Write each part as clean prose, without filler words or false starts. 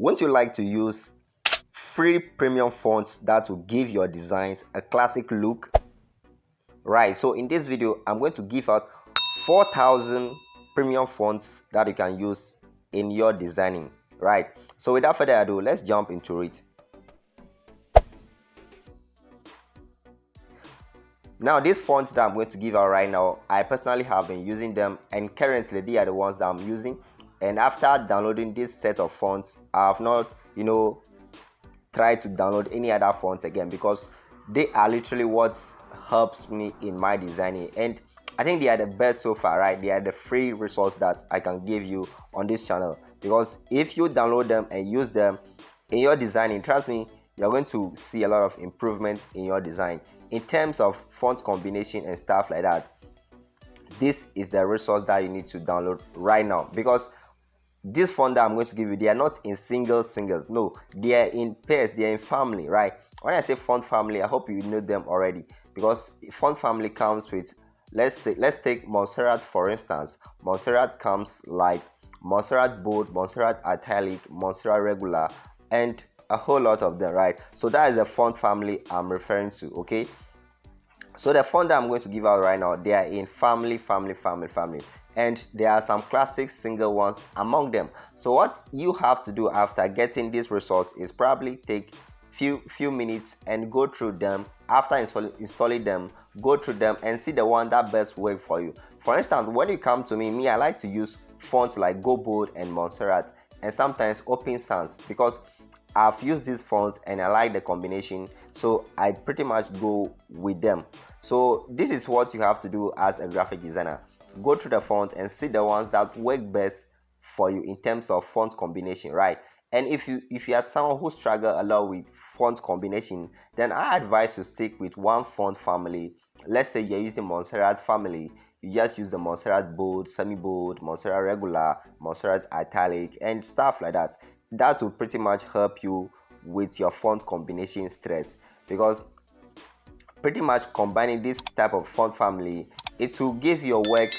Wouldn't you like to use free premium fonts that will give your designs a classic look? Right, so in this video I'm going to give out 4,000 premium fonts that you can use in your designing. Right, so without further ado, let's jump into it. Now these fonts that I'm going to give out right now, I personally have been using them, and currently they are the ones that I'm using. And after downloading this set of fonts, I have not tried to download any other fonts again, because they are literally what helps me in my designing, and I think they are the best so far. Right, they are the free resource that I can give you on this channel, because if you download them and use them in your designing, trust me, you're going to see a lot of improvements in your design in terms of font combination and stuff like that. This is the resource that you need to download right now, because this font that I'm going to give you, they are not in singles, no, they are in pairs, they are in family. Right, when I say font family, I hope you know them already, because font family comes with, let's take Montserrat for instance. Montserrat comes like Montserrat bold, Montserrat italic, Montserrat regular, and a whole lot of them. Right, so that is the font family I'm referring to. Okay, so the font that I'm going to give out right now, they are in family, and there are some classic single ones among them. So what you have to do after getting this resource is probably take few minutes and go through them. After installing them, go through them and see the one that best work for you. For instance, when you come to me, I like to use fonts like Go Bold and Montserrat, and sometimes Open Sans, because I've used these fonts and I like the combination, so I pretty much go with them. So this is what you have to do as a graphic designer. Go through the font and see the ones that work best for you in terms of font combination. Right, and if you are someone who struggles a lot with font combination, then I advise you stick with one font family. Let's say you're using Montserrat family, you just use the Montserrat bold, semi-bold, Montserrat regular, Montserrat italic, and stuff like that. That will pretty much help you with your font combination stress, because pretty much combining this type of font family, it will give your work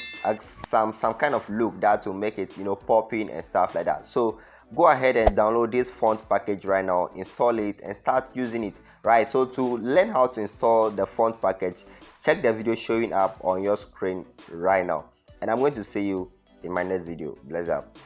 some kind of look that will make it popping and stuff like that. So go ahead and download this font package right now, install it and start using it. Right, so to learn how to install the font package, check the video showing up on your screen right now, and I'm going to see you in my next video. Bless up.